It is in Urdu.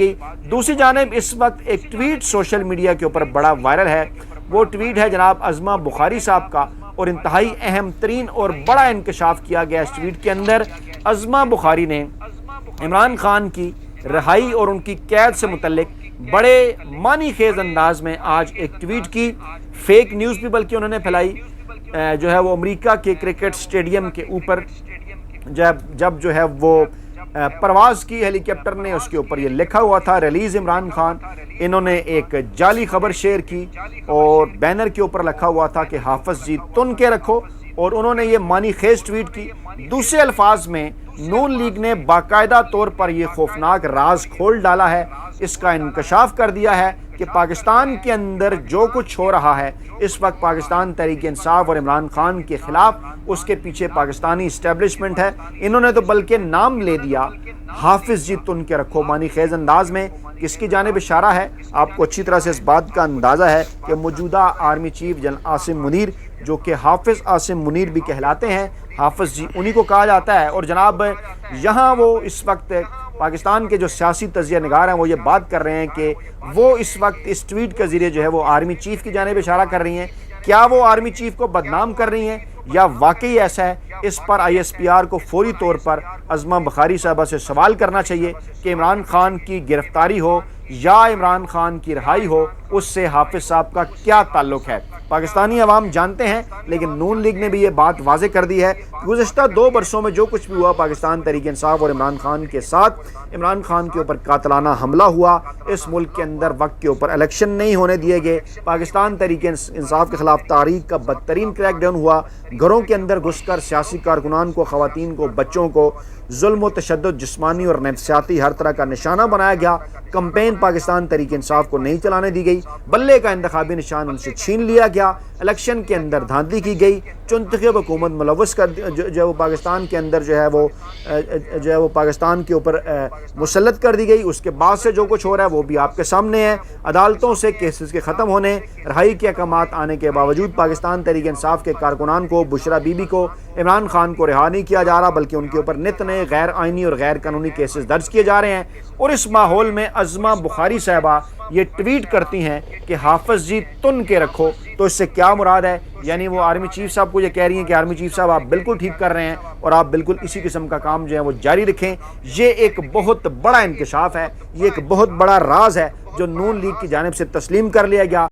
کی۔ دوسری جانب اس وقت ایک ٹویٹ سوشل میڈیا کے اوپر بڑا وائرل ہے۔ وہ ٹویٹ ہے جناب عظمہ بخاری صاحب کا، اور انتہائی اہم ترین اور بڑا انکشاف کیا گیا اس ٹویٹ کے اندر۔ عظمہ بخاری نے عمران خان کی رہائی اور ان کی قید سے متعلق بڑے معنی خیز انداز میں آج ایک ٹویٹ کی، فیک نیوز بھی بلکہ انہوں نے پھیلائی، جو ہے وہ امریکہ کے کرکٹ سٹیڈیم کے اوپر جب جو ہے وہ پرواز کی ہیلی کاپٹر نے، اس کے اوپر یہ لکھا ہوا تھا ریلیز عمران خان۔ انہوں نے ایک جعلی خبر شیئر کی اور بینر کے اوپر لکھا ہوا تھا کہ حافظ جی تن کے رکھو، اور انہوں نے یہ معنی خیز ٹویٹ کی۔ دوسرے الفاظ میں نون لیگ نے باقاعدہ طور پر یہ خوفناک راز کھول ڈالا ہے، اس کا انکشاف کر دیا ہے کہ پاکستان کے اندر جو کچھ ہو رہا ہے اس وقت پاکستان تحریک انصاف اور عمران خان کے خلاف، اس کے پیچھے پاکستانی اسٹیبلشمنٹ ہے۔ انہوں نے تو بلکہ نام لے دیا حافظ جی تن کے رکھو معنی خیز انداز میں۔ کس کی جانب اشارہ ہے؟ آپ کو اچھی طرح سے اس بات کا اندازہ ہے کہ موجودہ army chief general Asim Munir, جو کہ حافظ عاصم منیر بھی کہلاتے ہیں، حافظ جی انہی کو کہا جاتا ہے۔ اور جناب یہاں وہ اس وقت پاکستان کے جو سیاسی تجزیہ نگار ہیں وہ یہ بات کر رہے ہیں کہ وہ اس وقت اس ٹویٹ کے ذریعے جو ہے وہ آرمی چیف کی جانب اشارہ کر رہی ہیں۔ کیا وہ آرمی چیف کو بدنام کر رہی ہیں یا واقعی ایسا ہے؟ اس پر آئی ایس پی آر کو فوری طور پر عظمہ بخاری صاحبہ سے سوال کرنا چاہیے کہ عمران خان کی گرفتاری ہو یا عمران خان کی رہائی ہو، اس سے حافظ صاحب کا کیا تعلق ہے؟ پاکستانی عوام جانتے ہیں، لیکن نون لیگ نے بھی یہ بات واضح کر دی ہے۔ گزشتہ 2 برسوں میں جو کچھ بھی ہوا پاکستان تحریک انصاف اور عمران خان کے ساتھ، عمران خان کے اوپر قاتلانہ حملہ ہوا، اس ملک کے اندر وقت کے اوپر الیکشن نہیں ہونے دیے گئے، پاکستان تحریک انصاف کے خلاف تحریک کا بدترین کریک ڈاؤن ہوا، گھروں کے اندر گھس کر سیاسی کارکنان کو، خواتین کو، بچوں کو ظلم و تشدد، جسمانی اور نفسیاتی ہر طرح کا نشانہ بنایا گیا۔ کمپین پاکستان تحریک انصاف کو نہیں چلانے دی گئی، بلے کا انتخابی نشان ان سے چھین لیا گیا، الیکشن کے اندر دھاندلی کی گئی، چنتخب حکومت ملوث کر جو وہ پاکستان کے اندر جو ہے وہ پاکستان کے اوپر مسلط کر دی گئی۔ اس کے بعد سے جو کچھ ہو رہا ہے وہ بھی آپ کے سامنے ہے۔ عدالتوں سے کیسز کے ختم ہونے، رہائی کے احکامات آنے کے باوجود پاکستان تحریک انصاف کے کارکنان کو، بشرا بی بی کو، عمران خان کو رہا نہیں کیا جا رہا، بلکہ ان کے اوپر نت نئے غیر آئینی اور غیر قانونی کیسز درج کیے جا رہے ہیں۔ اور اس ماحول میں عظمہ بخاری صاحبہ یہ ٹویٹ کرتی ہیں کہ حافظ جی تن کے رکھو، تو اس سے کیا مراد ہے؟ یعنی وہ آرمی چیف صاحب کو یہ کہہ رہی ہیں کہ آرمی چیف صاحب آپ بالکل ٹھیک کر رہے ہیں اور آپ بالکل اسی قسم کا کام جو ہے وہ جاری رکھیں۔ یہ ایک بہت بڑا انکشاف ہے، یہ ایک بہت بڑا راز ہے جو نون لیگ کی جانب سے تسلیم کر لیا گیا۔